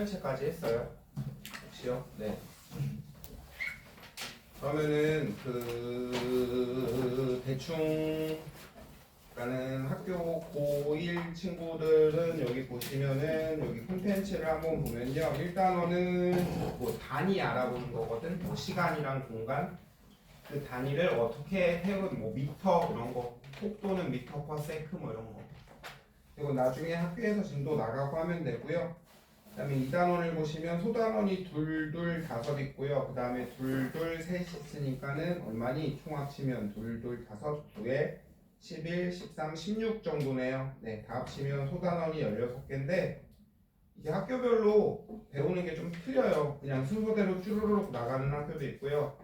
평면체까지 했어요. 혹시요? 네. 그러면은 대충 그러니까는 학교 고1 친구들은 여기 보시면은 여기 콘텐츠를 한번 보면요. 1단원은 뭐 단위 알아보는 거거든. 뭐 시간이랑 공간. 그 단위를 어떻게 태운 뭐 미터 그런 거, 속도는 미터 퍼 세크 뭐 이런 거. 그리고 나중에 학교에서 진도 나가고 하면 되고요. 그다음에 2단원을 보시면 소단원이 둘, 다섯 있고요. 그다음에 둘, 셋 있으니까는 얼마니? 총 합치면 둘, 다섯, 9에 11, 13, 16 정도네요. 네, 다 합치면 소단원이 16개인데 이게 학교별로 배우는 게 좀 틀려요. 그냥 순서대로 쭈루룩 나가는 학교도 있고요.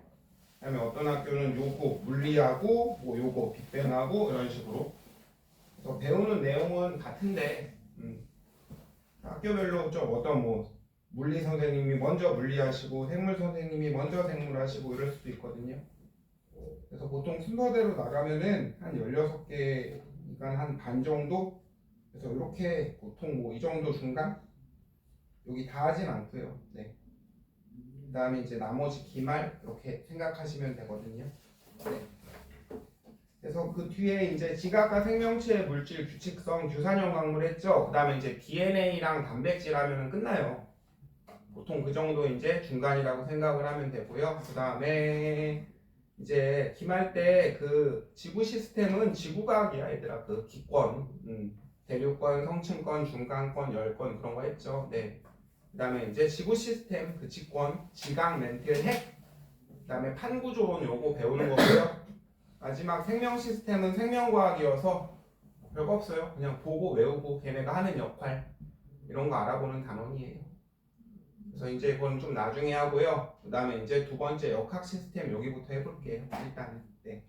그다음에 어떤 학교는 요거 물리하고 뭐 요거 빅뱅하고 이런 식으로. 그래서 배우는 내용은 같은데 학교별로 좀 어떤 뭐 물리 선생님이 먼저 물리하시고 생물 선생님이 먼저 생물하시고 이럴 수도 있거든요. 그래서 보통 순서대로 나가면은 한 16개, 그러니까 한 반 정도? 그래서 이렇게 보통 뭐 이 정도 중간? 여기 다 하진 않고요. 네. 그 다음에 이제 나머지 기말 이렇게 생각하시면 되거든요. 네. 그래서 그 뒤에 이제 지각과 생명체의 물질 규칙성 유산형 강물 했죠. 그 다음에 이제 DNA랑 단백질 하면은 끝나요. 보통 그 정도 이제 중간이라고 생각을 하면 되고요. 그 다음에 이제 기말 때 그 지구 시스템은 지구과학이야 얘들아. 그 기권, 대륙권, 성층권, 중간권, 열권 그런 거 했죠. 네. 그 다음에 이제 지구 시스템 그 직권, 지각, 멘틀, 핵. 그 다음에 판구조론 요거 배우는 거고요. 마지막 생명 시스템은 생명과학이어서 별거 없어요. 그냥 보고 외우고 걔네가 하는 역할 이런 거 알아보는 단원이에요. 그래서 이제 이건 좀 나중에 하고요. 그 다음에 이제 두 번째 역학 시스템 여기부터 해볼게요. 일단은. 네.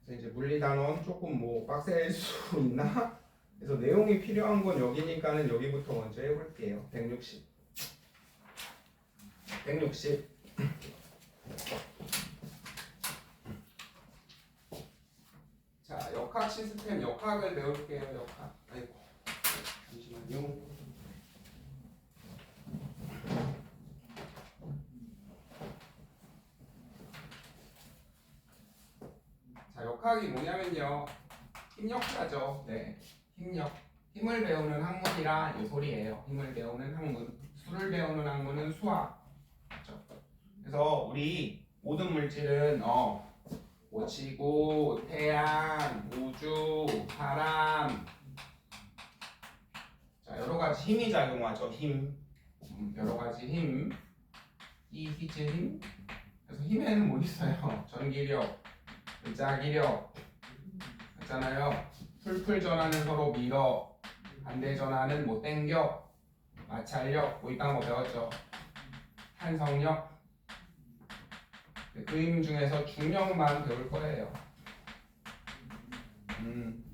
그래서 이제 물리 단원 조금 뭐 빡셀 수 있나? 그래서 내용이 필요한 건 여기니까는 여기부터 먼저 해볼게요. 160. 자, 역학 시스템 역학을 배울게요. 역학. 아이고. 잠시만요. 자, 역학이 뭐냐면요. 힘력자죠. 네. 힘력. 힘을 배우는 학문이라 이 소리예요. 힘을 배우는 학문. 수를 배우는 학문은 수학. 그렇죠? 그래서 우리 모든 물질은 뭐 지구, 태양, 우주, 사람 자, 여러 가지 힘이 작용하죠. 힘. 여러 가지 힘. 이히즈 힘. 그래서 힘에는 뭐 있어요? 전기력, 자기력 있잖아요. 풀풀 전하는 서로 밀어, 반대 전하는 뭐 땡겨, 마찰력 뭐 이딴 거 배웠죠. 탄성력. 그 힘 중에서 중력만 배울 거예요.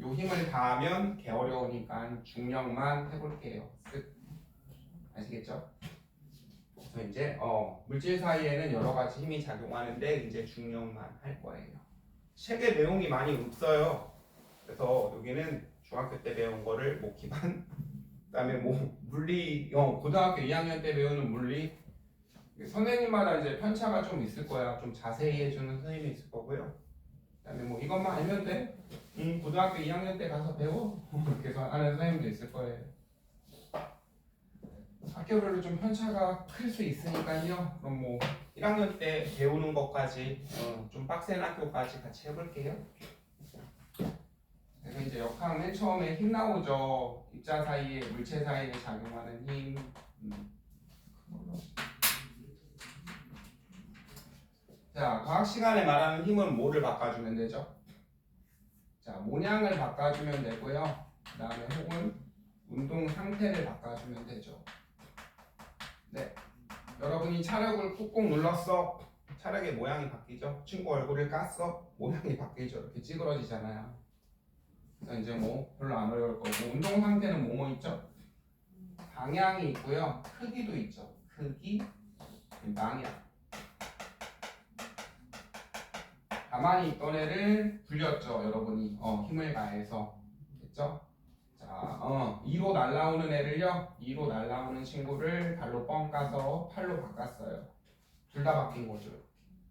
요 힘을 다하면 개 어려우니까 중력만 해볼게요. 끝. 아시겠죠? 그래서 이제 물질 사이에는 여러 가지 힘이 작용하는데 이제 중력만 할 거예요. 책에 내용이 많이 없어요. 그래서 여기는 중학교 때 배운 거를 뭐 기반, 그다음에 뭐 물리, 고등학교 2학년 때 배우는 물리 선생님마다 이제 편차가 좀 있을 거야. 좀 자세히 해주는 선생님이 있을 거고요. 그다음에 뭐 이것만 알면 돼. 고등학교 2학년 때 가서 배워. 이렇게 해서 하는 선생님도 있을 거예요. 학교별로 좀 편차가 클 수 있으니까요. 그럼 뭐 1학년 때 배우는 것까지 좀 빡센 학교까지 같이 해볼게요. 그래서 이제 역학 맨 처음에 힘 나오죠. 입자 사이에 물체 사이에 작용하는 힘. 자, 과학 시간에 말하는 힘은 뭐를 바꿔주면 되죠? 자, 모양을 바꿔주면 되고요. 그 다음에 혹은 운동 상태를 바꿔주면 되죠. 네. 여러분이 차력을 꾹꾹 눌렀어. 차력의 모양이 바뀌죠. 친구 얼굴을 깠어. 모양이 바뀌죠. 이렇게 찌그러지잖아요. 그래서 이제 뭐 별로 안 어려울 거고. 운동 상태는 뭐뭐 있죠? 방향이 있고요. 크기도 있죠. 크기, 방향. 가만히 있던 애를 굴렸죠. 여러분이 힘을 가해서. 됐죠? 자, 자, 2로 날라오는 애를요, 2로 날라오는 친구를 발로 뻥 까서 8로 바꿨어요. 둘 다 바뀐 거죠.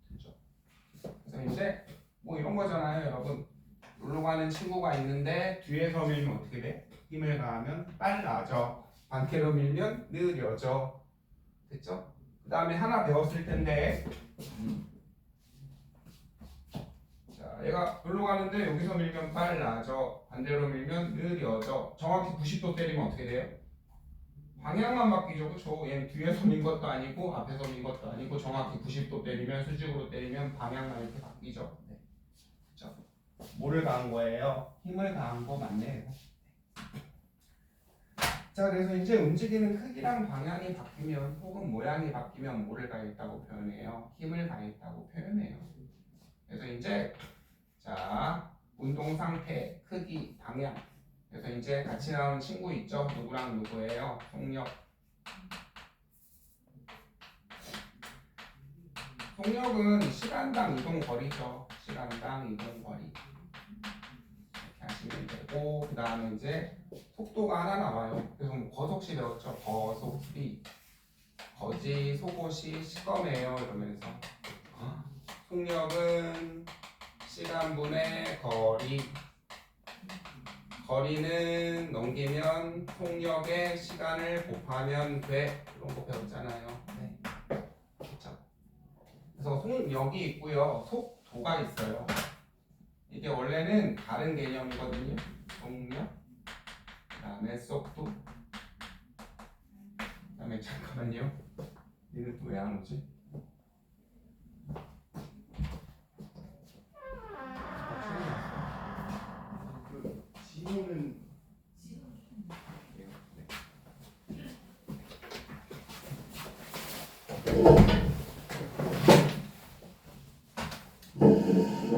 그죠? 그래서 이제 뭐 이런 거잖아요, 여러분. 놀러 가는 친구가 있는데 뒤에서 밀면 어떻게 돼? 힘을 가하면 빨라져. 반대로 밀면 느려져. 됐죠? 그 다음에 하나 배웠을 텐데, 자, 얘가 놀러 가는데 여기서 밀면 빨라져. 반대로 밀면 느려져. 정확히 90도 때리면 어떻게 돼요? 방향만 바뀌죠, 그렇죠? 얘는 뒤에서 민 것도 아니고 앞에서 민 것도 아니고 정확히 90도 때리면 수직으로 때리면 방향만 이렇게 바뀌죠. 네. 그렇죠? 뭐를 가한 거예요? 힘을 가한 거 맞네요. 자, 그래서 이제 움직이는 크기랑 방향이 바뀌면 혹은 모양이 바뀌면 뭐를 가했다고 표현해요? 힘을 가했다고 표현해요. 그래서 이제 자, 운동 상태, 크기, 방향. 그래서 이제 같이 나오는 친구 있죠? 누구랑 누구예요? 속력. 속력은 시간당 이동 거리죠. 시간당 이동 거리. 이렇게 하시면 되고, 그 다음에 이제 속도가 하나 나와요. 그래서 뭐 거속시 배웠죠. 거속시, 거지, 속옷이 시검이에요. 이러면서 속력은 시간분의 거리. 거리는 넘기면 속력의 시간을 곱하면 돼. 이런 거 배웠잖아요. 네. 그렇죠. 그래서 속력이 있고요. 속도가 있어요. 이게 원래는 다른 개념이거든요. 속력, 그 다음에 속도, 그 다음에 잠깐만요. 얘는 또 왜 안 오지? 그 지호는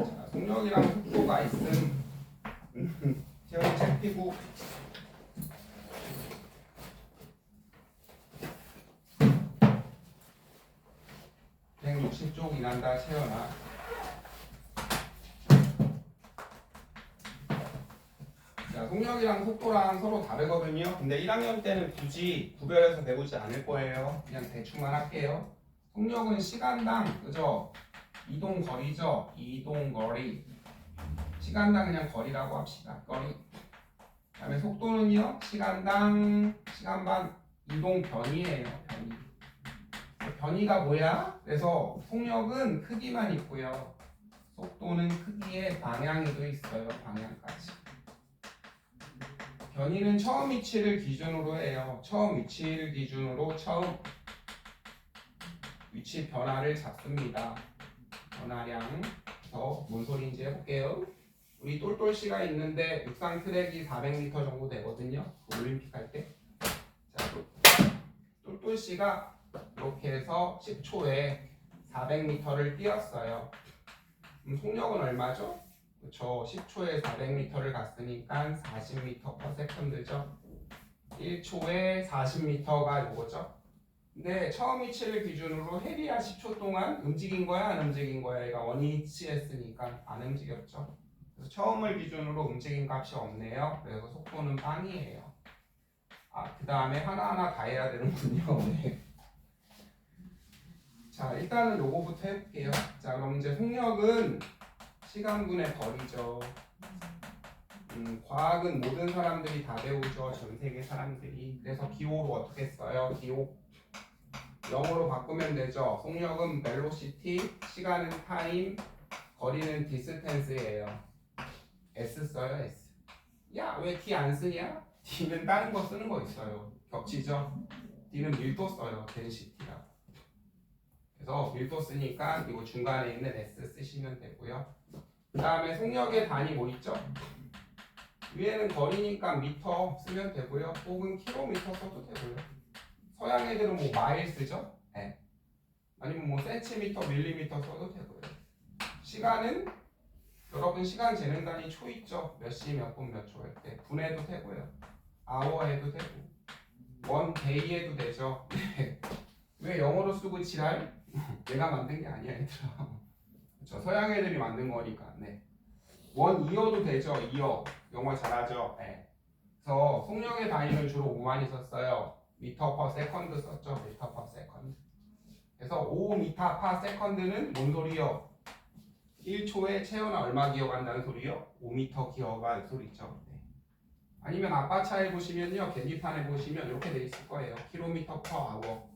자, 속력이랑 속도가 있음. 태연이 책 피고. (160쪽) 일한다 채연아. 자, 속력이랑 속도랑 서로 다르거든요. 근데 1학년 때는 굳이 구별해서 배우지 않을 거예요. 그냥 대충만 할게요. 속력은 시간당, 그죠? 이동 거리죠. 이동 거리. 시간당 그냥 거리라고 합시다. 거리. 그다음에 속도는요. 시간당 시간반 이동 변이에요. 변이. 변이가 뭐야? 그래서 속력은 크기만 있고요. 속도는 크기에 방향이도 있어요. 방향까지. 변이는 처음 위치를 기준으로 해요. 처음 위치를 기준으로 처음 위치 변화를 잡습니다. 변화량. 그래서 뭔 소리인지 해볼게요. 우리 똘똘씨가 있는데 육상 트랙이 400m 정도 되거든요. 올림픽 할 때. 자, 똘똘씨가 이렇게 해서 10초에 400m를 뛰었어요. 그럼 속력은 얼마죠? 그렇죠. 10초에 400m를 갔으니까 40m/s죠. 1초에 40m가 이거죠. 근데 처음 위치를 기준으로 해리야 10초 동안 움직인 거야 안 움직인 거야? 얘가 원위치했으니까 안 움직였죠. 그래서 처음을 기준으로 움직인 값이 없네요. 그래서 속도는 빵이에요. 그 다음에 하나하나 다 해야 되는군요. 네. 자, 일단은 요거부터 해볼게요. 자, 그럼 이제 속력은 시간분의 거리죠. 과학은 모든 사람들이 다 배우죠. 전 세계 사람들이. 그래서 기호로 어떻게 써요? 기호. 영어로 바꾸면 되죠. 속력은 velocity, 시간은 time, 거리는 distance예요. S 써요, S. 야, 왜 D 안 쓰냐? D는 다른 거 쓰는 거 있어요. 겹치죠? D는 밀도 써요, density라고. 그래서 밀도 쓰니까 이거 중간에 있는 S 쓰시면 되고요. 그 다음에 속력의 단위 뭐 있죠? 위에는 거리니까 미터 쓰면 되고요. 혹은 킬로미터 써도 되고요. 서양 애들은 뭐 마일 쓰죠? 네. 아니면 뭐 센티미터, 밀리미터 써도 되고요. 시간은 여러분 시간 재는 단위 초 있죠? 몇 시, 몇 분, 몇 초 할 때 분해도 되고요. 아워 해도 되고 원 데이 해도 되죠. 왜 영어로 쓰고 지랄? 내가 만든 게 아니야 얘들아. 그렇죠? 서양 애들이 만든 거니까. 네. 원 이어도 되죠. 이어 영어 잘하죠. 네. 그래서 속력의 단위는 주로 5만이 썼어요. 미터 퍼 세컨드 썼죠. 미터 퍼 세컨드. 그래서 5미터 퍼 세컨드는 뭔 소리요? 1초에 체온은 얼마 기어간다는 소리요? 5m 기어갈 소리죠. 네. 아니면 아빠 차에 보시면요, 계기판에 보시면 이렇게 돼 있을 거예요. 킬로미터 퍼 아워.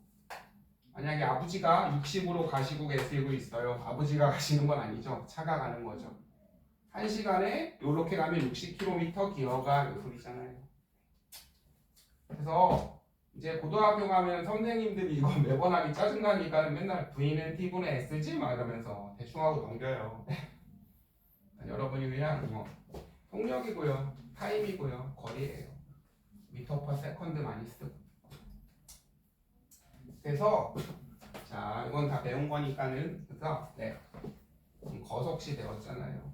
만약에 아버지가 60으로 가시고 계시고 있어요. 아버지가 가시는 건 아니죠. 차가 가는 거죠. 1시간에 이렇게 가면 60km 기어가 이 소리잖아요. 그래서 이제 고등학교 가면 선생님들이 이거 매번 하기 짜증나니까 맨날 V는 T분의 S지 막 이러면서 대충 하고 넘겨요. 여러분이 그냥 뭐 속력이고요, 타임이고요, 거리예요. 미터 퍼 세컨드 많이 쓰고. 그래서 자 이건 다 배운 거니까는 그래서 네 거속시 배웠잖아요.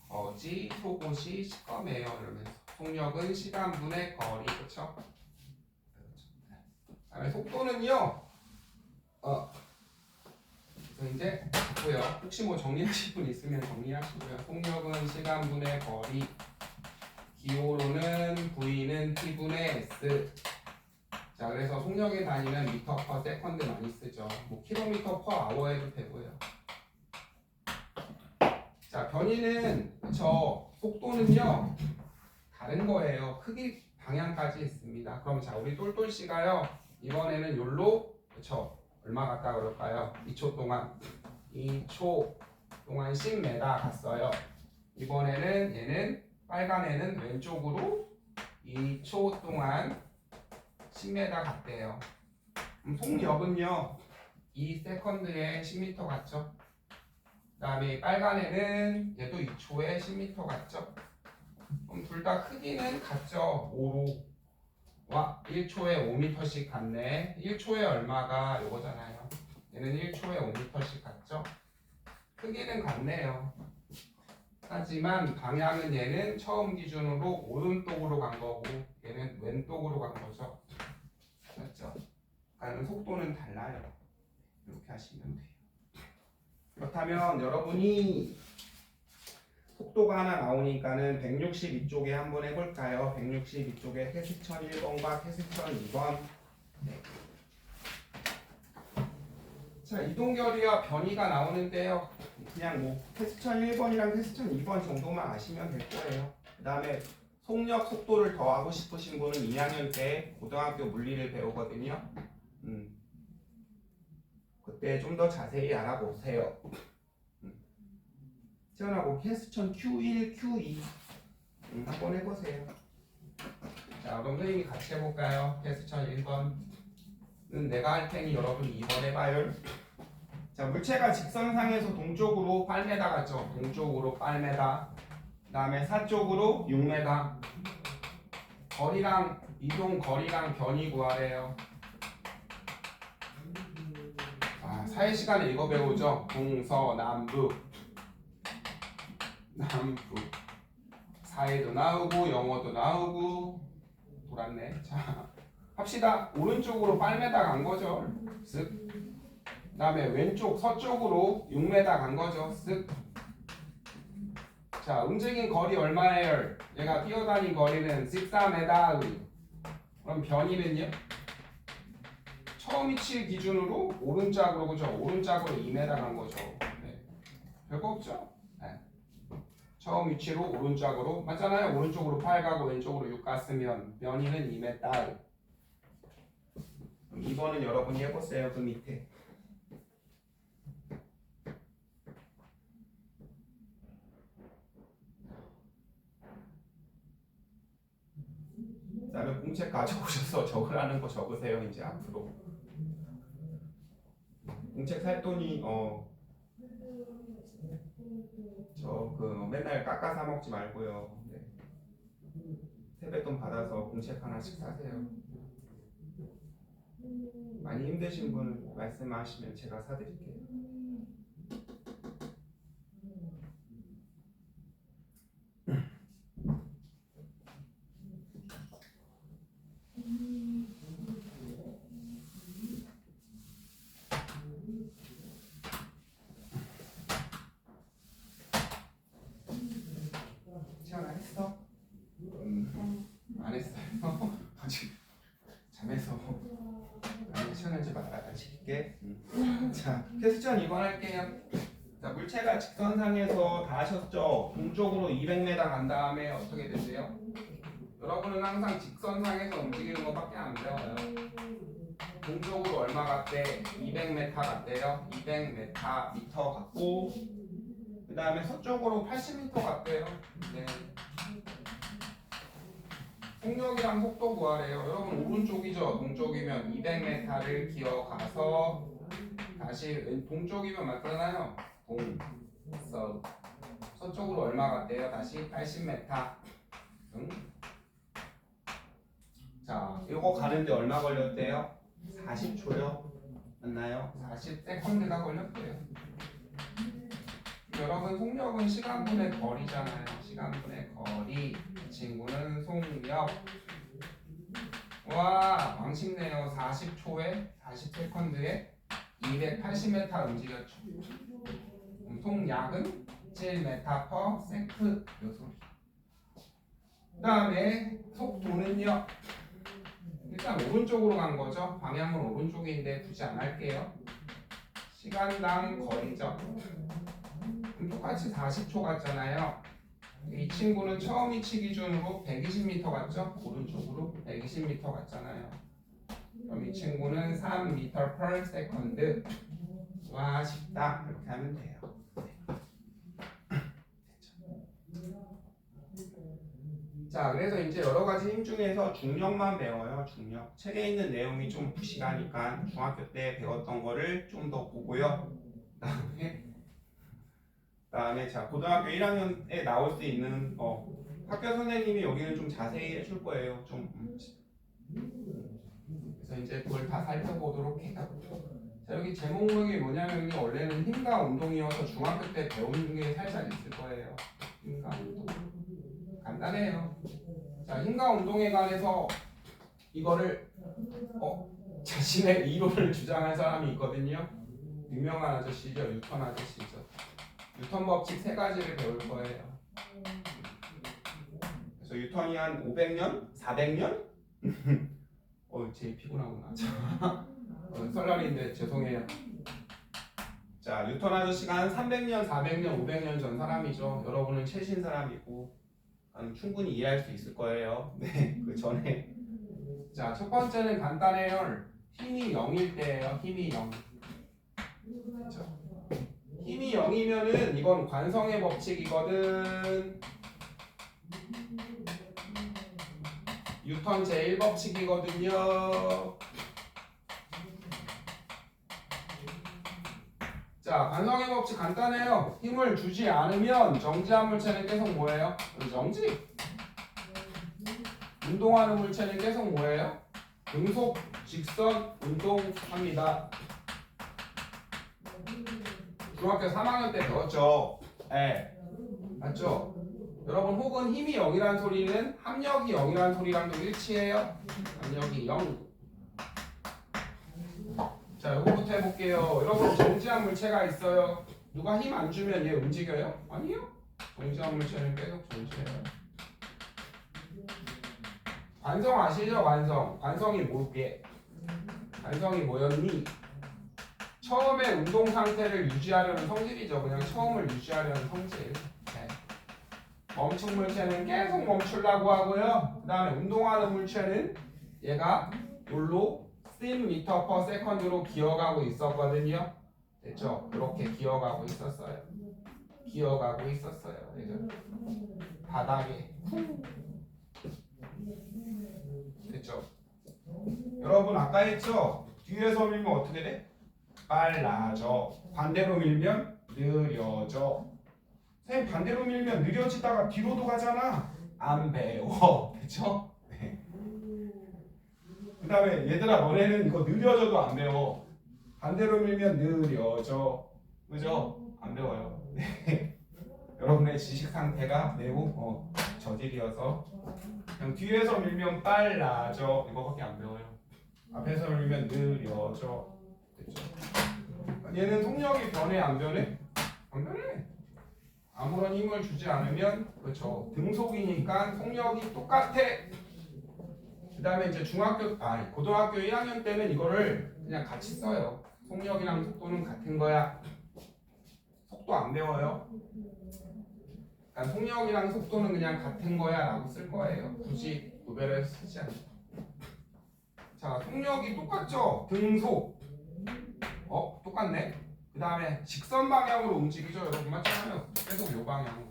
거지, 속옷이 시꺼매요 이러면서 속력은 시간분의 거리 그렇죠? 그다음에 속도는요. 그래서 이제 고요. 혹시 뭐 정리하실 분 있으면 정리하시고요. 속력은 시간분의 거리, 기호로는 V는 T분의 S. 자 그래서 속력의 단위는 미터 퍼 세컨드 많이 쓰죠. 뭐 킬로미터 퍼 아워 해도 되고요. 자 변이는 그쵸. 속도는요 다른 거예요. 크기 방향까지 있습니다. 그럼 자 우리 똘똘씨가요 이번에는 욜로 그쵸 얼마 갔다 그럴까요? 2초 동안 2초 동안 10m 갔어요. 이번에는 얘는 빨간 애는 왼쪽으로 2초 동안 10m 갔대요. 그럼 속력은요 2세컨드에 10m 갔죠. 그 다음에 빨간 애는 얘도 2초에 10m 갔죠. 그럼 둘 다 크기는 같죠. 5로 와 1초에 5m씩 갔네. 1초에 얼마가 요거잖아요. 얘는 1초에 5m씩 갔죠. 크기는 같네요. 하지만 방향은 얘는 처음 기준으로 오른쪽으로 간 거고 얘는 왼쪽으로 간 거죠. 맞죠? 그러니까 속도는 달라요. 이렇게 하시면 돼요. 그렇다면 여러분이 속도가 하나 나오니까는 162쪽에 한번 해볼까요? 162쪽에 캐스천 1번과 캐스천 2번. 네. 자, 이동결이와 변이가 나오는데요. 그냥 뭐 캐스천 1번이랑 캐스천 2번 정도만 아시면 될 거예요. 그 다음에 속력, 속도를 더 하고 싶으신 분은 2학년 때 고등학교 물리를 배우거든요. 그때 좀 더 자세히 알아보세요. 시원하고 캐스천 Q1, Q2 한번 해보세요. 자 그럼 선생님이 같이 해볼까요? 캐스천 1번은 내가 할 테니 여러분 2번 해봐요. 자 물체가 직선상에서 동쪽으로 8m 갔죠. 동쪽으로 8m 그 다음에 사쪽으로 6m 거리랑 이동 거리랑 변이 구하래요. 사회시간에 이거 배우죠. 동서남북 남북 사회도 나오고 영어도 나오고 돌았네. 자 합시다. 오른쪽으로 8m 간 거죠. 쓱. 그 다음에 왼쪽 서쪽으로 6m 간 거죠. 쓱. 자 움직인 거리 얼마예요? 얘가 뛰어다닌 거리는 14m. 그럼 변이는요? 처음 위치 기준으로 오른쪽으로 그죠? 오른쪽으로 2m 간 거죠. 네. 별거 없죠? 네. 처음 위치로 오른쪽으로 맞잖아요. 오른쪽으로 8 가고 왼쪽으로 6 갔으면 변이는 2m. 그럼 2번은 여러분이 해보세요. 그 밑에. 그 다음에 공책 가져오셔서 적으라는 거 적으세요. 이제 앞으로. 공책 살 돈이 저 그 맨날 깎아 사 먹지 말고요. 네. 세뱃돈 받아서 공책 하나씩 사세요. 많이 힘드신 분 말씀하시면 제가 사드릴게요. 채연아 했어? 안 했어요. 아직 잠에서 시원하지 말아야 시킬게. 자, 퀘스천 2번 할게요. 자, 물체가 직선상에서 다 하셨죠? 동쪽으로 200m 간 다음에 어떻게 되세요? 여러분은 항상 직선상에서 움직이는 것밖에 안 배워요. 동쪽으로 얼마 갔대? 200m 갔대요. 200m 갔고, 그 다음에 서쪽으로 80m 갔대요. 네. 속력이랑 속도 구하래요. 여러분 오른쪽이죠? 동쪽이면 200m를 기어가서 다시 동쪽이면 맞잖아요. 서쪽으로 얼마 갔대요? 다시 80m. 자, 이거 가는데 얼마 걸렸대요? 40초요. 맞나요? 40세컨드가 걸렸대요. 여러분 속력은 시간분의 거리잖아요. 시간분의 거리. 이 친구는 속력. 와, 왕식네요. 40초에 40세컨드에 280m 움직였죠. 속력은 7m/s. 그 다음에 속도는요. 일단 오른쪽으로 간 거죠. 방향은 오른쪽인데 굳이 안 할게요. 시간당 거리죠. 그럼 똑같이 40초 갔잖아요. 이 친구는 처음 위치 기준으로 120m 갔죠? 오른쪽으로 120m 갔잖아요. 그럼 이 친구는 3m/s. 와, 쉽다. 이렇게 하면 돼요. 자, 그래서 이제 여러 가지 힘 중에서 중력만 배워요. 중력. 책에 있는 내용이 좀 부실하니까 중학교 때 배웠던 거를 좀 더 보고요. 그다음에 자, 고등학교 1학년에 나올 수 있는 학교 선생님이 여기는 좀 자세히 해줄 거예요. 좀 그래서 이제 그걸 다 살펴보도록 해요. 자, 여기 제목록이 뭐냐면 원래는 힘과 운동이어서 중학교 때 배우는 게 살짝 있을 거예요. 힘과 운동. 간단해요. 자, 힘과 운동에 관해서 이거를 자신의 이론을 주장할 사람이 있거든요. 유명한 아저씨죠. 뉴턴 아저씨죠. 뉴턴 법칙 세 가지를 배울 거예요. 그래서 뉴턴이 한 500년? 400년? 제일 피곤하구나. 설날인데 죄송해요. 자, 뉴턴 아저씨가 한 300년, 400년, 500년 전 사람이죠. 여러분은 최신 사람이고 충분히 이해할 수 있을 거예요. 네, 그 전에. 자, 첫 번째는 간단해요. 힘이 0일 때예요. 힘이 0. 그렇죠? 힘이 0이면은 이건 관성의 법칙이거든. 뉴턴 제1법칙이거든요. 자, 관성의 법칙 간단해요. 힘을 주지 않으면 정지한 물체는 계속 뭐예요? 정지. 운동하는 물체는 계속 뭐예요? 등속, 직선, 운동합니다. 중학교 3학년 때 배웠죠? 네. 맞죠? 여러분 혹은 힘이 0이란 소리는 합력이 0이란 소리랑도 일치해요. 합력이 0. 자, 요거부터 해볼게요. 여러분 정지한 물체가 있어요. 누가 힘 안 주면 얘 움직여요? 아니요. 정지한 물체는 계속 정지해요. 관성 아시죠? 관성이 뭐게? 관성이 뭐였니? 처음에 운동 상태를 유지하려는 성질이죠. 그냥 처음을 유지하려는 성질. 네. 멈춘 물체는 계속 멈추려고 하고요. 그 다음에 운동하는 물체는 얘가 요로 10m/s로 기어가고 있었거든요. 됐죠? 이렇게 기어가고 있었어요. 그죠? 바닥에. 됐죠? 여러분 아까 했죠? 뒤에서 밀면 어떻게 돼? 빨라져. 반대로 밀면 느려져. 선생님 반대로 밀면 느려지다가 뒤로도 가잖아. 안 배워. 그쵸? 네. 그 다음에 얘들아 너네는 이거 느려져도 안 배워. 반대로 밀면 느려져. 그죠? 안 배워요. 네. 여러분의 지식 상태가 매우 저질이어서 그냥 뒤에서 밀면 빨라져. 이거밖에 안 배워요. 앞에서 밀면 느려져. 됐죠? 얘는 속력이 변해 안 변해? 안 변해. 아무런 힘을 주지 않으면 그렇죠. 등속이니까 속력이 똑같아. 그 다음에 이제 고등학교 1학년 때는 이거를 그냥 같이 써요. 속력이랑 속도는 같은 거야. 속도 안 배워요. 그러니까 속력이랑 속도는 그냥 같은 거야 라고 쓸 거예요. 굳이 구별해서 쓰지 않아요. 자, 속력이 똑같죠? 등속. 똑같네. 그 다음에 직선 방향으로 움직이죠. 여러분 맞잖아요. 계속 요 방향으로.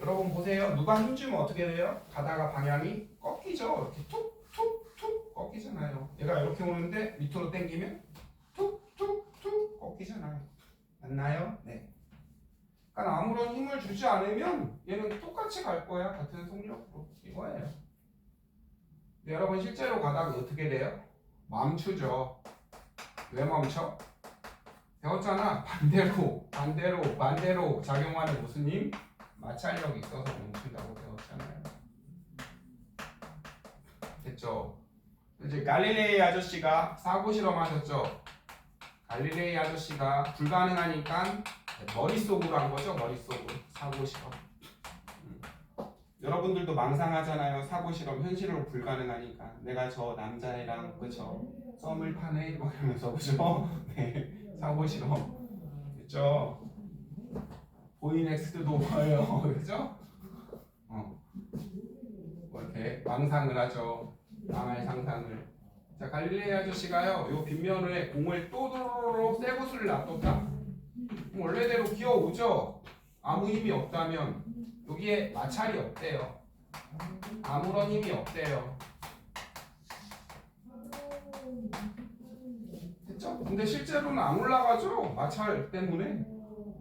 여러분 보세요. 누가 힘주면 어떻게 돼요? 가다가 방향이 꺾이죠. 이렇게 툭툭툭 꺾이잖아요. 얘가 이렇게 오는데 밑으로 당기면 툭툭툭 꺾이잖아요. 맞나요? 네. 그러니까 아무런 힘을 주지 않으면 얘는 똑같이 갈 거야. 같은 속력으로. 이거예요. 근데 여러분 실제로 가다가 어떻게 돼요? 멈추죠. 왜 멈춰? 배웠잖아. 반대로 작용하는 무슨 힘? 마찰력이 있어서 멈춘다고 배웠잖아요. 됐죠? 이제 갈릴레이 아저씨가 사고 실험하셨죠? 갈릴레이 아저씨가 불가능하니까 머릿속으로 한 거죠. 머릿속으로 사고 실험. 여러분들도 망상하잖아요. 사고 실험 현실로 불가능하니까 내가 저 남자애랑 그죠? 썸을 타네 막 이러면서 그죠? 네, 사고 실험. 됐죠? 보이 넥스트도 뭐예요? 그죠? 이렇게 망상을 하죠. 망할 상상을. 자, 갈릴레이 아저씨가요, 요 빗면에 공을 또도로로 쇠구슬을 놔뒀다. 원래대로 기어오죠? 아무 힘이 없다면 여기에 마찰이 없대요. 아무런 힘이 없대요. 됐죠? 근데 실제로는 안 올라가죠? 마찰 때문에.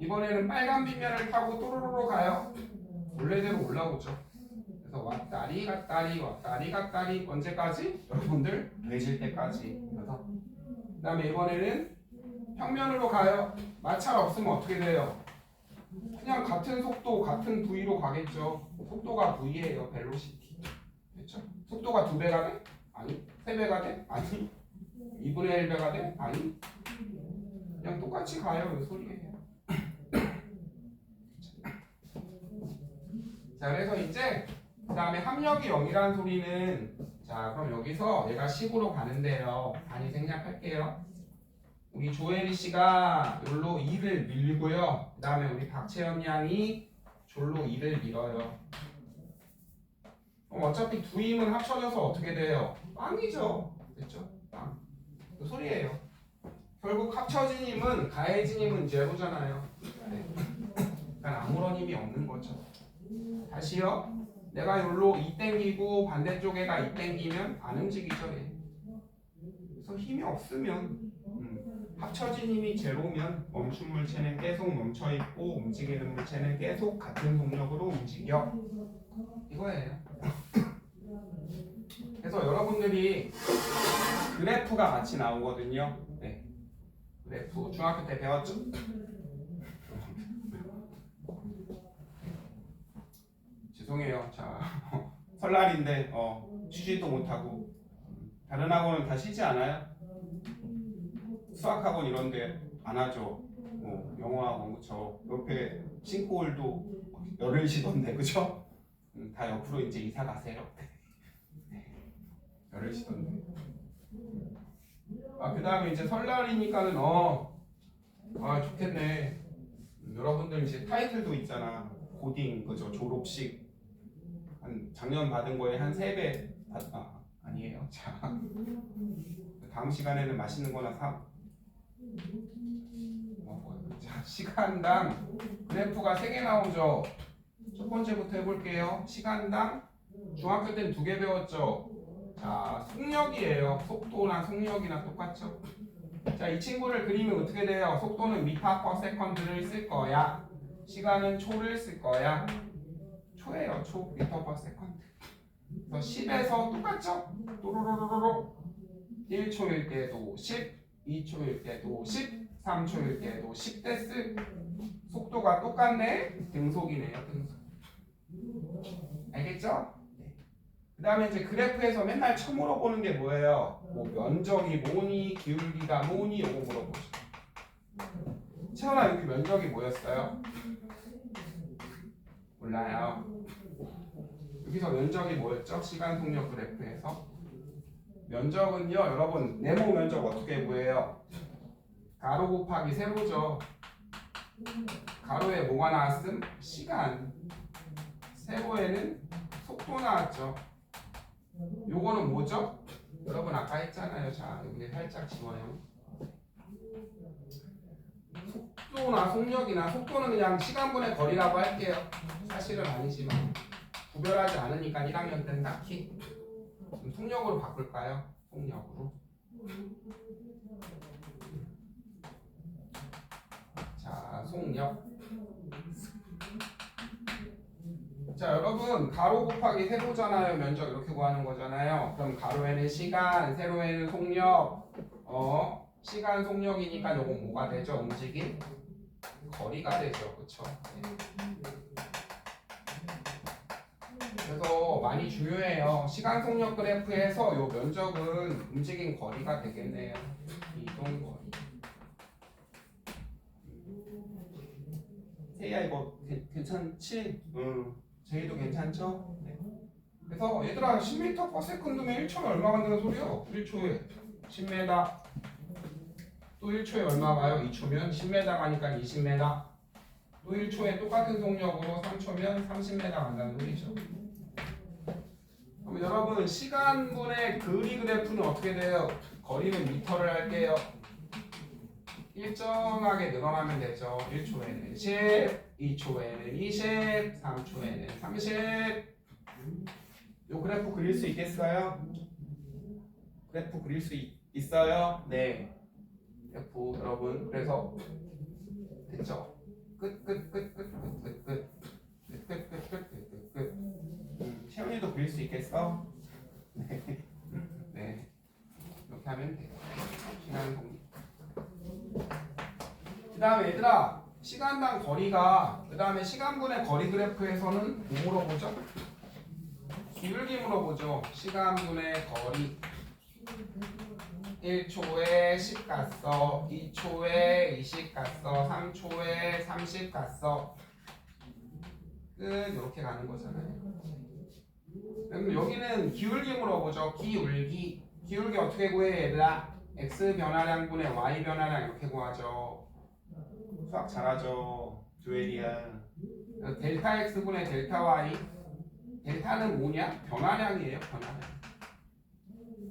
이번에는 빨간 빗면을 타고 또로로로 가요. 원래대로 올라오죠. 그래서 왔다리 갔다리 언제까지? 여러분들 돼질 때까지. 그래서 그 다음에 이번에는 평면으로 가요. 마찰 없으면 어떻게 돼요? 그냥 같은 속도 같은 V로 가겠죠. 속도가 V예요. 벨로시티. 그렇죠? 속도가 2배가 돼? 아니. 3배가 돼? 아니. 2분의 1배가 돼? 아니. 그냥 똑같이 가요. 이 소리예요. 자, 그래서 이제 그 다음에 합력이 0이라는 소리는, 자, 그럼 여기서 얘가 식으로 가는데요. 많이 생략할게요. 우리 조혜리 씨가 여기로 2를 밀고요. 그 다음에 우리 박채연 양이 졸로 2를 밀어요. 그럼 어차피 두 힘은 합쳐져서 어떻게 돼요? 빵이죠. 됐죠? 빵. 그 소리예요. 결국 합쳐진 힘은 가해진 힘은 제로잖아요. 네. 그러니까 아무런 힘이 없는 거죠. 다시요. 내가 여기로 2 땡기고 반대쪽 애가 2 땡기면 안 움직이죠. 얘. 그래서 힘이 없으면 합쳐진 힘이 제로면 멈춘 물체는 계속 멈춰있고 움직이는 물체는 계속 같은 속력으로 움직여. 이거예요. 그래서 여러분들이 그래프가 같이 나오거든요. 네. 그래프 중학교 때 배웠죠? 죄송해요. 자, 설날인데 쉬지도 못하고 다른 학원은 다 쉬지 않아요? 수학학원 이런데 안 하죠. 뭐 영어학원 그쵸. 옆에 싱크홀도 열흘 쉬던데 그죠? 다 옆으로 이제 이사 가세요. 열흘 쉬던데. 그 다음에 이제 설날이니까는 좋겠네. 여러분들 이제 타이틀도 있잖아. 고딩 그죠? 졸업식 한 작년 받은 거에 한 3배 아니에요. 자, 다음 시간에는 맛있는 거나 사. 자, 시간당 그래프가 3개 나오죠. 첫 번째부터 해볼게요. 시간당 중학교 때는 2개 배웠죠. 자, 속력이에요. 속도나 속력이나 똑같죠. 자, 이 친구를 그리면 어떻게 돼요? 속도는 미터 퍼 세컨드를 쓸 거야. 시간은 초를 쓸 거야. 초예요. 초. 미터 퍼 세컨드. 그래서 10에서 똑같죠? 또로로로로 1초일 때도 10, 2초일 때도 10, 3초일 때도 10데스. 속도가 똑같네. 등속이네요. 등속. 알겠죠? 네. 그 다음에 이제 그래프에서 맨날 처음 물어보는 게 뭐예요? 뭐 면적이 뭐니? 기울기가 뭐니? 이거 물어보죠. 채원아 여기 면적이 뭐였어요? 몰라요. 여기서 면적이 뭐였죠? 시간 속력 그래프에서 면적은요, 여러분 네모 면적 어떻게 구해요? 가로 곱하기 세로죠. 가로에 뭐가 나왔음? 시간. 세로에는 속도 나왔죠. 요거는 뭐죠? 여러분 아까 했잖아요. 자, 여기 살짝 지워요. 속도나 속력이나 속도는 그냥 시간분의 거리라고 할게요. 사실은 아니지만 구별하지 않으니까 1학년 때는 딱히. 그럼 속력으로 바꿀까요? 속력으로. 자, 속력. 자, 여러분 가로 곱하기 세로잖아요. 면적 이렇게 구하는 거잖아요. 그럼 가로에는 시간, 세로에는 속력. 시간 속력이니까 요건 뭐가 되죠? 움직임 거리가 되죠. 그쵸? 그래서 많이 중요해요. 시간 속력 그래프에서 요 면적은 움직임 거리가 되겠네요. 이동 거리. 세이야 이거 괜찮지? 응. 제이도 괜찮죠? 네. 그래서 얘들아 10m/s면 1초면 얼마 간다는 소리요? 1초에 10m. 또 1초에 얼마 가요? 2초면 10m 가니까 20m. 또 1초에 똑같은 속력으로 3초면 30m 간다는 소리죠. 그럼 여러분 시간분의 거리 그래프는 어떻게 돼요? 거리는 미터를 할게요. 일정하게 늘어나면 되죠. 1초에는 10, 2초에는 20, 3초에는 30. 요 그래프 그릴 수 있겠어요? 그래프 그릴 수 있어요? 네. 그래프 여러분 그래서 됐죠? 끝. 채원이도 그릴 수 있겠어? 네. 네. 이렇게 하면 돼요. 시간 정리. 그 다음에 얘들아 시간당 거리가 그 다음에 시간분의 거리 그래프에서는 뭐 물어보죠? 기울기 물어보죠. 시간분의 거리 1초에 10 갔어, 2초에 20 갔어, 3초에 30 갔어. 끝. 이렇게 가는 거잖아요. 그럼 여기는 기울기 물어보죠. 기울기 어떻게 구해 얘들아? x 변화량분의 y 변화량 이렇게 구하죠. 수학 잘하죠. 조엘이야. 델타 x분의 델타 y. 델타는 뭐냐? 변화량이에요. 변화량.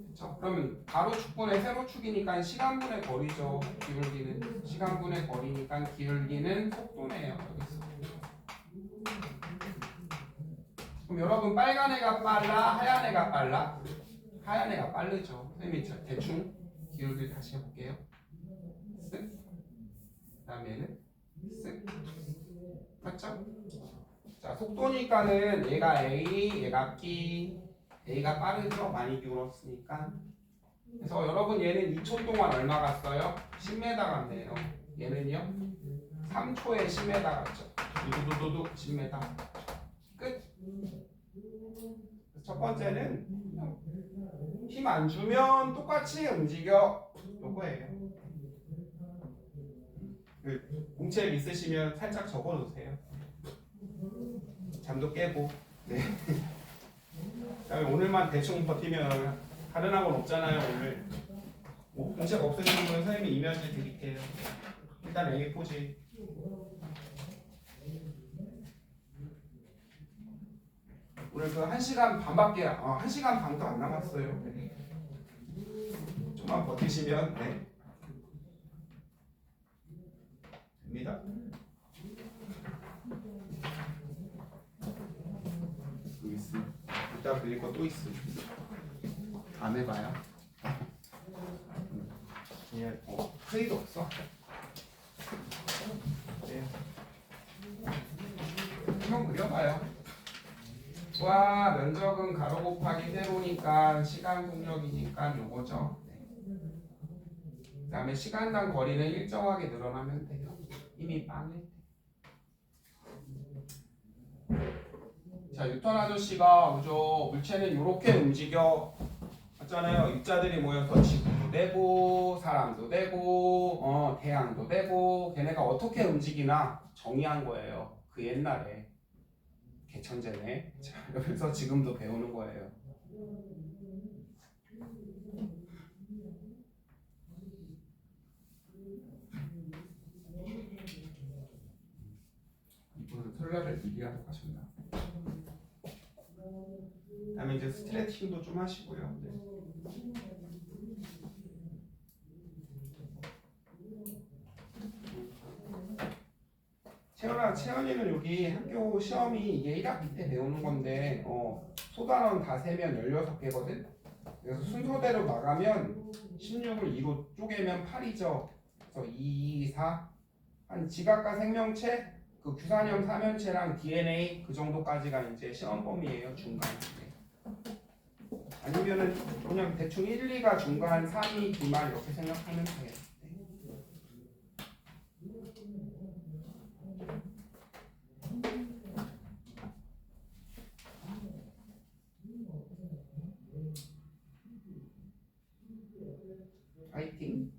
그렇죠? 그러면 가로축분의 세로축이니까 시간분의 거리죠. 기울기는 시간분의 거리니까 기울기는 속도네요. 여기서. 그럼 여러분 빨간 애가 빨라? 하얀 애가 빨라? 하얀 애가 빠르죠. 선생님이 대충 기울기를 다시 해볼게요. 쓱. 그 다음에는 쓱. 맞죠? 자, 속도니까는 얘가 A, 얘가 B. A가 빠르죠? 많이 기울었으니까. 그래서 여러분 얘는 2초 동안 얼마 갔어요? 10m 갔네요. 얘는요? 3초에 10m 갔죠. 두두두두 10m. 끝. 첫 번째는 힘 안 주면 똑같이 움직여. 요거예요. 공책 있으시면 살짝 적어 놓으세요. 잠도 깨고. 네. 그다음에 오늘만 대충 버티면 다른 학원 없잖아요. 오늘 공책 없으신 분은 선생님이 이면지 드릴게요. 일단 A4지. 오늘 그 1시간 반밖에 1시간 반도 안 남았어요. 네. 좀만 버티시면 네. 됩니다. 또 있어. 이따 빌릴 거 또 있어. 안 해봐요. 예, 회의도 없어. 네. 한번 그려봐요. 와, 면적은 가로 곱하기 세로니까 시간 속력이니까 요거죠. 네. 그 다음에 시간당 거리는 일정하게 늘어나면 돼요. 이미 빵일 때. 자, 뉴턴 아저씨가 그죠? 물체는 이렇게 움직여. 맞잖아요. 입자들이 모여서 지구도 되고 사람도 되고 태양도 되고 걔네가 어떻게 움직이나 정의한 거예요. 그 옛날에 개천재네. 자, 그래서 지금도 배우는 거예요. 이분은 설날을 미리 하러 가셨나? 그다음에 이제 스트레칭도 좀 하시고요. 네. 채연이는 여기 학교 시험이 이게 1학기 때 배우는 건데 소단원 다 세면 16개거든? 그래서 순서대로 나가면 16을 2로 쪼개면 8이죠. 그래서 2, 4 한 지각과 생명체, 그 규산염 사면체랑 DNA 그 정도까지가 이제 시험 범위예요. 중간. 네. 아니면은 그냥 대충 1, 2가 중간, 3이 기말 이렇게 생각하면 돼요. 파이팅.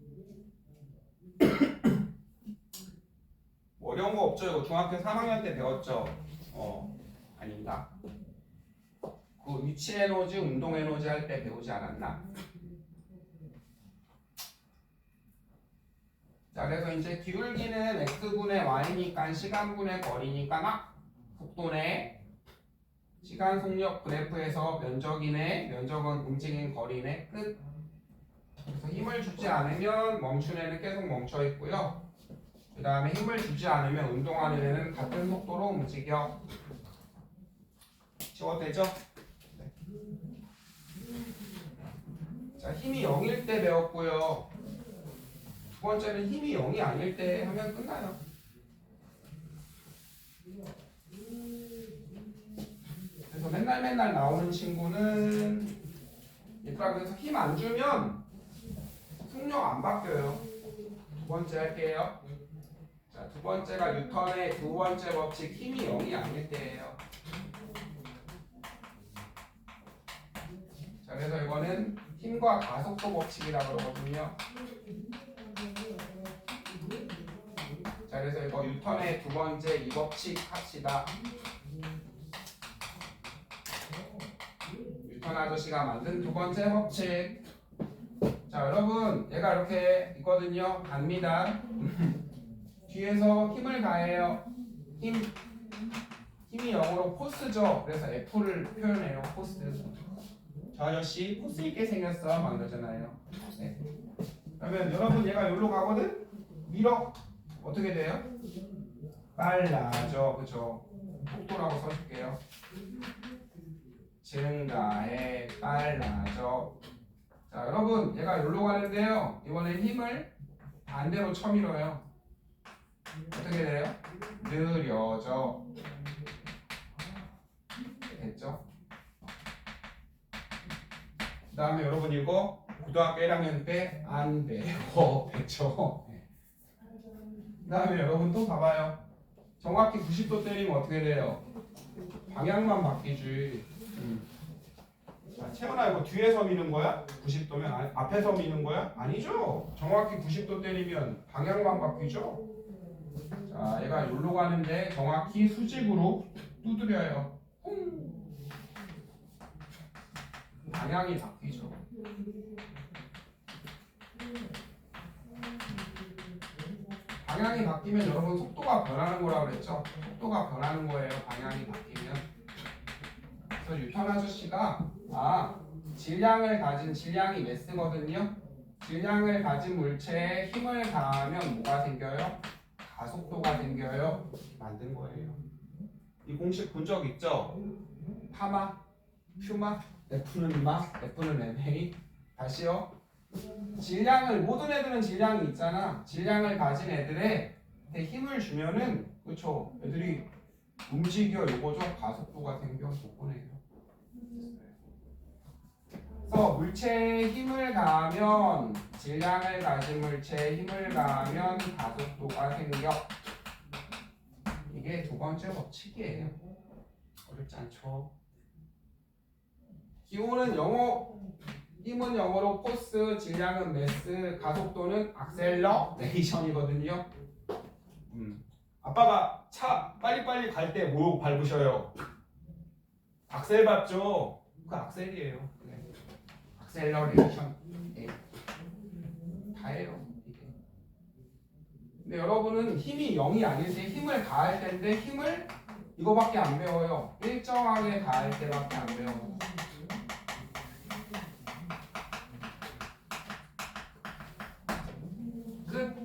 뭐 어려운 거 없죠? 이거 중학교 3학년 때 배웠죠? 아닌가? 그 위치 에너지, 운동 에너지 할 때 배우지 않았나? 자, 그래서 이제 기울기는 x분의 y니까 시간분의 거리니까 막 속도네, 시간 속력 그래프에서 면적이네, 면적은 움직인 거리네, 끝. 그래서 힘을 주지 않으면 멈춘 애는 계속 멈춰 있고요. 그 다음에 힘을 주지 않으면 운동하는 애는 같은 속도로 움직여. 지워되죠? 네. 자, 힘이 0일 때 배웠고요. 두 번째는 힘이 0이 아닐 때 하면 끝나요. 그래서 맨날 나오는 친구는 얘들아, 그래서 힘 안 주면 속력 안 바뀌어요. 두 번째 할게요. 자, 두 번째가 뉴턴의 두 번째 법칙, 힘이 0이 아닐 때예요. 자, 그래서 이거는 힘과 가속도 법칙이라고 그러거든요. 자, 그래서 이거 뉴턴의 두 번째 이 법칙 합시다. 뉴턴 아저씨가 만든 두 번째 법칙. 자, 여러분, 얘가 이렇게 있거든요. 갑니다. 뒤에서 힘을 가해요. 힘이 0으로 포스죠. 그래서 F를 표현해요. 포스. 저 아저씨 포스 있게 생겼어. 막 이러잖아요. 네. 그러면 여러분, 얘가 여기로 가거든? 밀어. 어떻게 돼요? 빨라져. 그죠? 속도라고 써줄게요. 증가해. 빨라져. 자, 여러분, 얘가 여기로 가는데요. 이번엔 힘을 반대로 쳐밀어요. 어떻게 돼요? 느려져. 됐죠? 그 다음에 여러분 이거 고등학교 1학년 때 안 배워. 됐죠? 그 다음에 여러분 또 봐봐요. 정확히 90도 때리면 어떻게 돼요? 방향만 바뀌지. 자, 채원아, 이거 뒤에서 미는 거야? 90도면 앞에서 미는 거야? 아니죠. 정확히 90도 때리면 방향만 바뀌죠. 자, 얘가 여기로 가는데 정확히 수직으로 두드려요. 방향이 바뀌죠. 방향이 바뀌면 여러분 속도가 변하는 거라고 그랬죠? 속도가 변하는 거예요. 방향이 바뀌면. 그래서 뉴턴 아저씨가 질량을 가진, 질량이 매스거든요. 질량을 가진 물체에 힘을 가하면 뭐가 생겨요? 가속도가 생겨요. 만든 거예요. 이 공식 본 적 있죠? 파마, 퓨마, F는 마, F는 MA. 다시요. 질량을, 모든 애들은 질량이 있잖아. 질량을 가진 애들에 힘을 주면은, 그쵸? 애들이 움직여. 요거죠. 가속도가 생겨. 요거네요. 그래서 물체에 힘을 가하면, 질량을 가진 물체에 힘을 가하면 가속도가 생겨. 이게 두 번째 법칙이에요. 어렵지 않죠? 기호는 영어, 힘은 영어로 포스, 질량은 매스, 가속도는 악셀러레이션이거든요. 아빠가 차 빨리빨리 갈 때 뭐 밟으셔요? 악셀 밟죠? 그 악셀이에요. 네. 악셀러레이션. 예. 다예요. 이게. 근데 여러분은 힘이 0이 아닐 때 힘을 가할 때인데 힘을 이거밖에 안 배워요. 일정하게 가할 때밖에 안 배워요. 끝.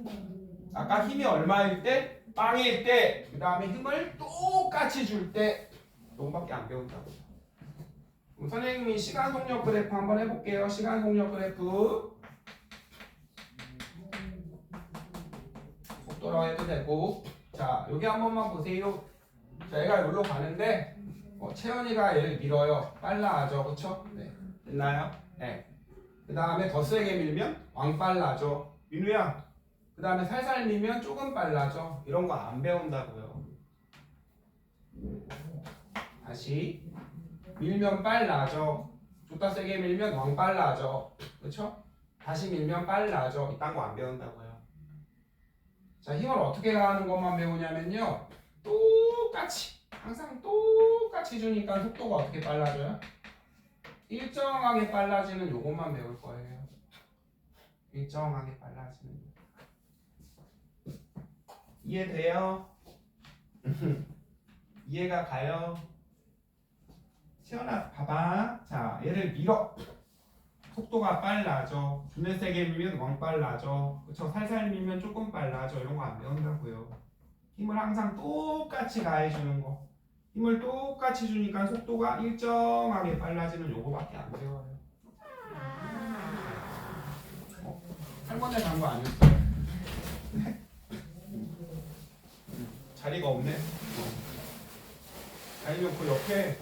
아까 힘이 얼마일 때? 빵일 때. 그 다음에 힘을 똑같이 줄 때. 이거밖에 안 배운다고. 그럼 선생님이 시간 속력 그래프 한번 해볼게요. 시간 속력 그래프. 속도로 해도 되고. 자, 여기 한 번만 보세요. 자, 얘가 여기로 가는데 채연이가 얘를 밀어요. 빨라하죠, 그렇죠? 네. 됐나요? 네. 그 다음에 더 세게 밀면 왕 빨라져. 민우야. 그 다음에 살살 밀면 조금 빨라져. 이런 거 안 배운다고요. 다시 밀면 빨라져. 줬다 세게 밀면 왕 빨라져. 그렇죠? 다시 밀면 빨라져. 이딴 거 안 배운다고요. 자, 힘을 어떻게 가하는 것만 배우냐면요. 똑같이 항상 똑같이 주니까 속도가 어떻게 빨라져요? 일정하게 빨라지는 요것만 배울 거예요. 일정하게 빨라지는 요. 이해돼요? 이해가 가요? 시연아 봐봐. 자, 얘를 밀어. 속도가 빨라져. 준에 세게 밀면 왕 빨라져. 그쵸? 살살 밀면 조금 빨라져. 이런 거 안 배운다고요. 힘을 항상 똑같이 가해주는 거. 힘을 똑같이 주니까 속도가 일정하게 빨라지는 요거밖에 안 배워요. 할머니 간거 아니었어요? 자리가 없네. 아니면 그 옆에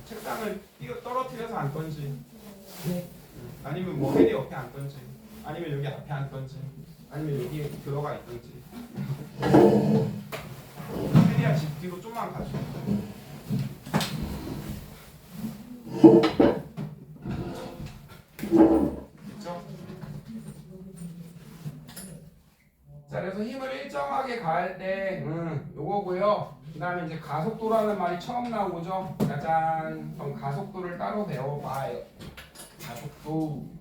책상을 떨어뜨려서 앉던지. 아니면 뭐 헤리 옆에 앉던지. 아니면 여기 앞에 앉던지. 아니면 여기 들어가 있던지. 헤리야 집 뒤로 좀만 가줘. 됐죠? 자, 그래서 힘을 일정하게 가할 때 요거고요. 그 다음에 이제 가속도라는 말이 처음 나오죠. 짜잔. 그럼 가속도를 따로 배워봐요. 가속도.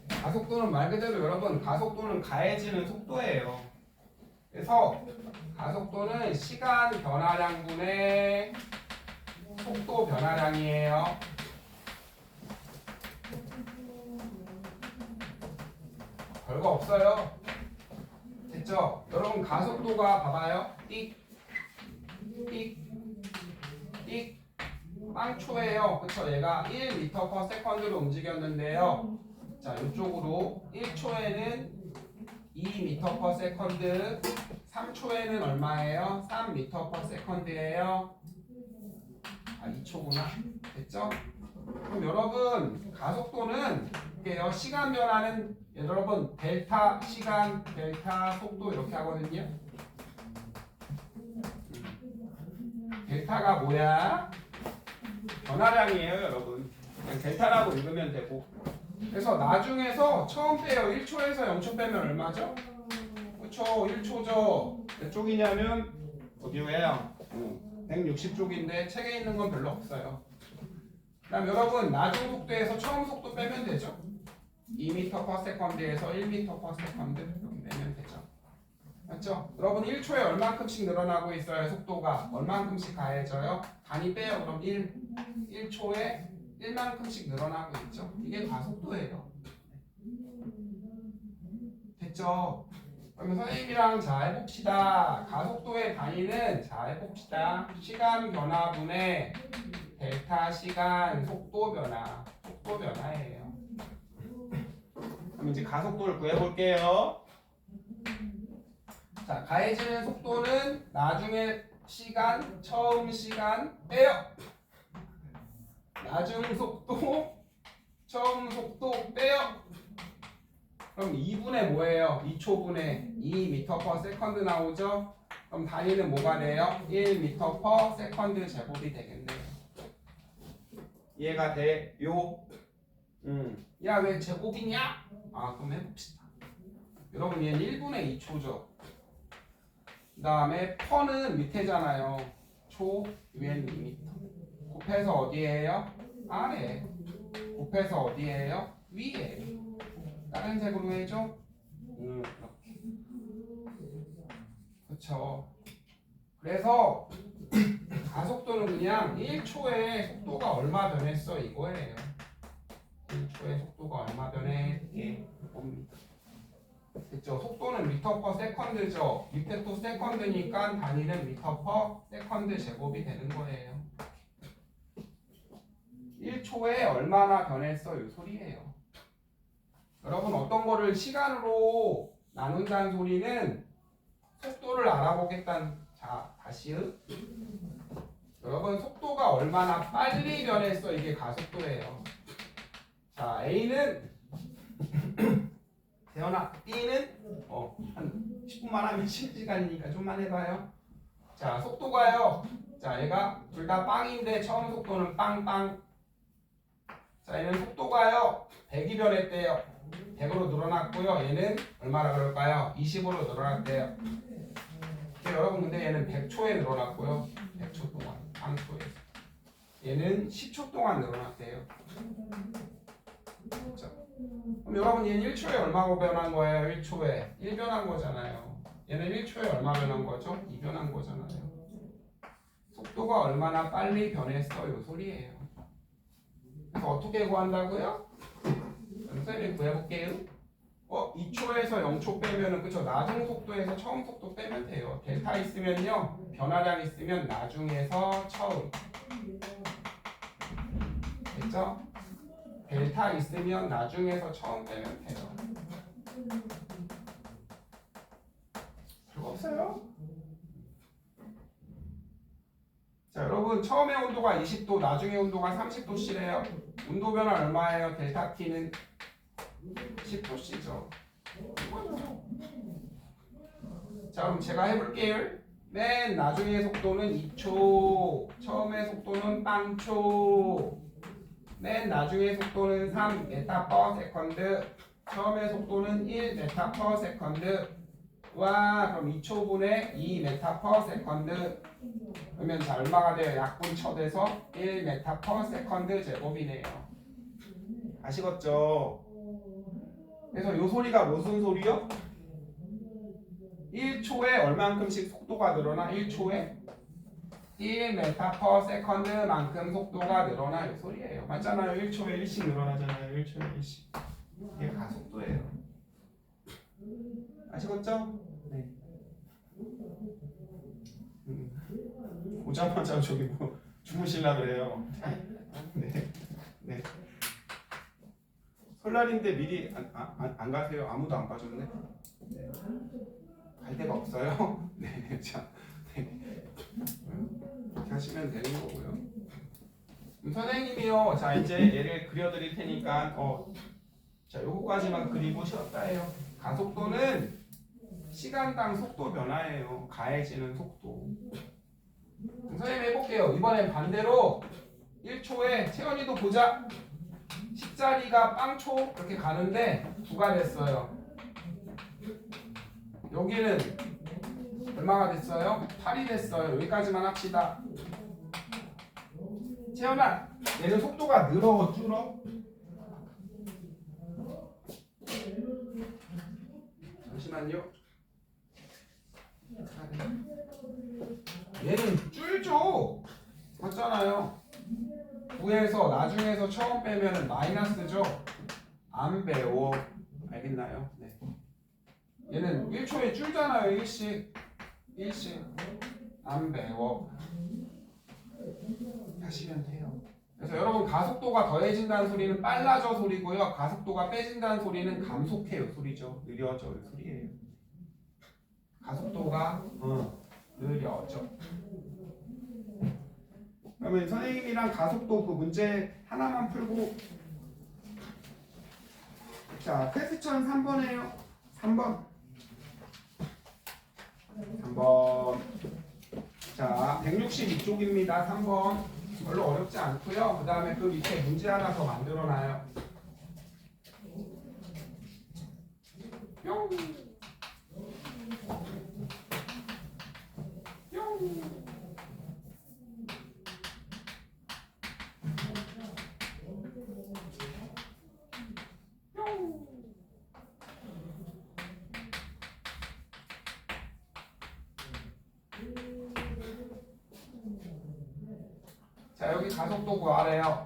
가속도는 말 그대로 여러분 가속도는 가해지는 속도예요. 그래서 가속도는 시간 변화량분의 속도 변화량이에요. 별거 없어요. 됐죠? 여러분 가속도가 봐봐요. 띡, 띡, 띡. 빵초예요. 그쵸? 얘가 1m/s로 움직였는데요. 자, 이쪽으로 1초에는 2m/s, 3초에는 얼마예요? 3m/s예요. 아, 2초구나. 됐죠? 그럼 여러분 가속도는 이게요. 시간 변화는 여러분 델타 시간, 델타 속도 이렇게 하거든요. 델타가 뭐야? 변화량이에요, 여러분. 그냥 델타라고 읽으면 되고. 그래서 나중에서 처음 빼요. 1초에서 0초 빼면 얼마죠? 그쵸, 1초죠. 몇 쪽이냐면 어디에요? 160쪽인데 책에 있는 건 별로 없어요. 그다음 여러분 나중 속도에서 처음 속도 빼면 되죠. 2m/s에서 1m/s 이렇게 빼면 되죠. 맞죠? 여러분 1초에 얼만큼씩 늘어나고 있어요? 속도가 얼만큼씩 가해져요? 단위 빼요. 그럼 1초에 1만큼씩 늘어나고 있죠. 이게 가속도예요. 됐죠? 그러면 선생님이랑 자 해봅시다. 가속도의 단위는 자 해봅시다. 시간 변화분의 델타 시간 속도 변화. 속도 변화예요. 그럼 이제 가속도를 구해볼게요. 자, 가해지는 속도는 나중에 시간, 처음 시간 빼요. 나중 속도, 처음 속도 빼요. 그럼 2분의 뭐예요? 2초분의 2m/s 나오죠? 그럼 단위는 뭐가 돼요? 1m/s 제곱이 되겠네요. 이해가 돼요? 야, 왜 제곱이냐? 아, 그럼 해봅시다. 여러분 얘는 1분의 2초죠. 그 다음에 퍼는 밑에잖아요. 초 UN 리미터. 곱해서 어디에요? 아래. 곱해서 어디에요? 위에. 다른 색으로 해줘. 이렇게. 그렇죠. 그래서 가속도는 그냥 1초에 속도가 얼마 변했어 이거예요. 1초에 속도가 얼마 변했게 봅니다. 됐죠? 속도는 미터 퍼 세컨드죠. 밑에 또 세컨드니까 단위는 미터 퍼 세컨드 제곱이 되는 거예요. 1초에 얼마나 변했어 이 소리예요. 여러분 어떤 거를 시간으로 나눈다는 소리는 속도를 알아보겠다는 자 다시요. 여러분 속도가 얼마나 빨리 변했어 이게 가속도예요. 자 A는 태연아 B는 한 10분만 하면 실시간이니까 좀만 해봐요. 자 속도가요. 자 얘가 둘 다 빵인데 처음 속도는 빵빵. 자 얘는 속도가요 100이 변했대요. 100으로 늘어났고요. 얘는 얼마나 그럴까요? 20으로 늘어났대요. 여러분 근데 얘는 100초에 늘어났고요. 100초 동안 빵초에. 얘는 10초 동안 늘어났대요. 그렇죠? 그럼 여러분 얘는 1초에 얼마가 변한 거예요? 1초에 1 변한 거잖아요. 얘는 1초에 얼마 변한 거죠? 2 변한 거잖아요. 속도가 얼마나 빨리 변했어 요 소리예요. 그래서 어떻게 구한다고요? 선생님이 구해볼게요. 2초에서 0초 빼면은 그쵸 나중 속도에서 처음 속도 빼면 돼요. 델타 있으면요 변화량 있으면 나중에서 처음. 됐죠? 델타 있으면 나중에서 처음 빼면 돼요. 별거 없어요. 자 여러분 처음에 온도가 20도 나중에 온도가 30도씨래요. 온도 변화 얼마예요? 델타 T는 10도씨죠. 자 그럼 제가 해볼게요. 맨 나중에 속도는 2초, 처음에 속도는 빵초, 맨 나중에 속도는 3m per 세컨드, 처음에 속도는 1m per 세컨드. 와 그럼 2초분의 2m per 세컨드. 그러면 자 얼마가 돼요? 약분 쳐돼서 1m per 세컨드 제곱이네요. 아시겠죠? 그래서 요 소리가 무슨 소리요? 1초에 얼만큼씩 속도가 늘어나? 1초에 1m per second만큼 속도가 늘어나 이 소리예요. 맞잖아요. 1초에 1씩 늘어나잖아요. 1초에 1씩. 이게 가속도예요. 아시겠죠? 네. 오자마자 저기 뭐 주무실라 그래요. 네. 네. 설날인데 미리 안 가세요? 아무도 안 가셨네? 네. 갈 데가 없어요? 네, 자, 네. 이렇게 하시면 되는 거고요. 선생님이요, 자 이제 얘를 그려드릴 테니까, 자 요거까지만 그리고 쉬었다 해요. 가속도는 시간당 속도 변화예요. 가해지는 속도. 선생님 해볼게요. 이번엔 반대로 1초에 채연이도 보자. 10자리가 빵초 이렇게 가는데 9가 됐어요. 여기는 얼마가 됐어요? 8이 됐어요. 여기까지만 합시다. 채연아, 얘는 속도가 늘어 줄어? 잠시만요. 얘는 줄죠. 맞잖아요. 9에서 나중에서 처음 빼면 마이너스죠. 안 배워. 알겠나요? 네. 얘는 1초에 줄잖아요. 1씩 안 배워. 하시면 돼요. 그래서 여러분 가속도가 더해진다는 소리는 빨라져 소리고요. 가속도가 빼진다는 소리는 감속해요 소리죠. 느려져 소리예요. 가속도가 느려져. 그러면 선생님이랑 가속도 그 문제 하나만 풀고, 자 퀘스천 3번이에요. 3번. 자 162쪽입니다. 3번. 별로 어렵지 않고요. 그 다음에 그 밑에 문제 하나 더 만들어놔요. 뿅. 자, 여기 가속도 구하래요.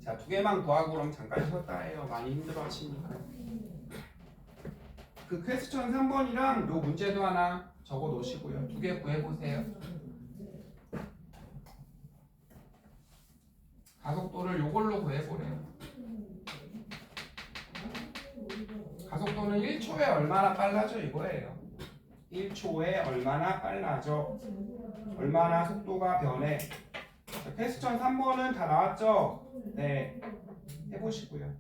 자, 두 개만 구하고 그럼 잠깐 쉬었다 해요. 많이 힘들어 하시니까. 그 퀘스천 3번이랑 요 문제도 하나 적어 놓으시고요. 두 개 구해보세요. 가속도를 요걸로 구해보래요. 가속도는 1초에 얼마나 빨라져 이거예요. 1초에 얼마나 빨라져. 얼마나 속도가 변해. 자, 퀘스천 3번은 다 나왔죠? 네. 해보시고요.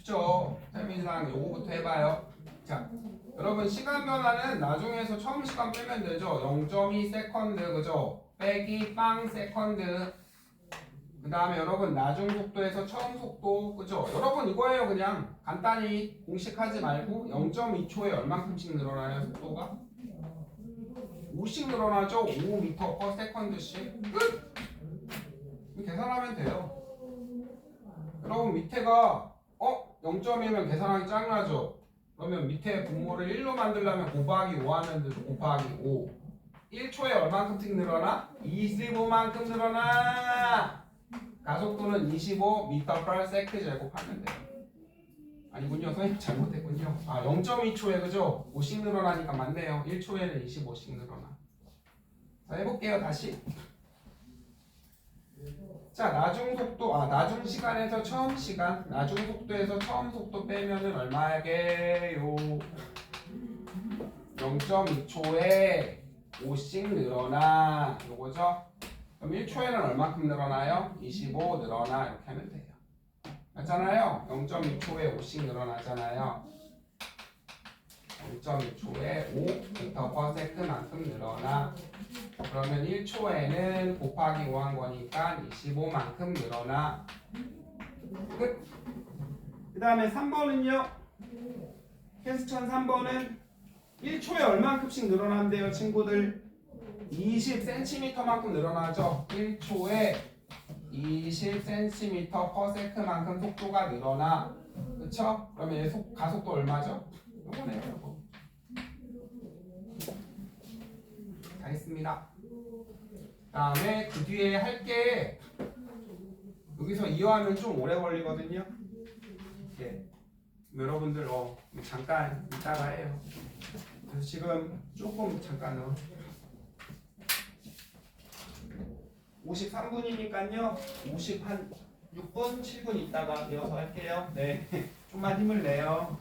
쉽죠? 태민상 요거부터 해봐요. 자, 여러분 시간 변화는 나중에서 처음 시간 빼면 되죠. 0.2 세컨드 그죠? 빼기 빵 세컨드. 그 다음에 여러분 나중 속도에서 처음 속도 그죠? 여러분 이거예요. 그냥 간단히 공식하지 말고 0.2초에 얼만큼씩 늘어나요 속도가? 5씩 늘어나죠? 5m/s씩 끝! 계산하면 돼요. 여러분 밑에가 0.1면 계산하기 짱나죠? 그러면 밑에 분모를 1로 만들려면 곱하기 5 하면 되죠. 곱하기 5 1초에 얼만큼씩 늘어나? 25만큼 늘어나. 가속도는 25m/s 제곱하면 돼요. 아니군요. 선생님 잘못했군요. 0.2초에 그죠? 5씩 늘어나니까 맞네요. 1초에는 25씩 늘어나. 자, 해볼게요. 다시. 자, 나중 속도, 나중 시간에서 처음 시간, 나중 속도에서 처음 속도 빼면은 얼마게요? 0.2초에 5씩 늘어나. 요거죠? 그럼 1초에는 얼마큼 늘어나요? 25 늘어나. 이렇게 하면 돼요. 맞잖아요? 0.2초에 5씩 늘어나잖아요. 0.2초에 5m/s만큼 늘어나. 그러면 1초에는 곱하기 5 한 거니까 25만큼 늘어나. 끝. 그 다음에 3번은요. 퀘스천 3번은 1초에 얼만큼씩 늘어난대요 친구들? 20cm만큼 늘어나죠. 1초에 20cm/s만큼 속도가 늘어나. 그쵸? 그러면 얘 가속도 얼마죠? 요거네요 요거. 다 했습니다. 다음에 그 뒤에 할게 여기서 이어하면 좀 오래 걸리거든요. 예. 여러분들 잠깐 이따가 해요. 그래서 지금 조금 잠깐요. 53분이니까요. 50한 6분, 7분 있다가 이어서 할게요. 네. 좀만 힘을 내요.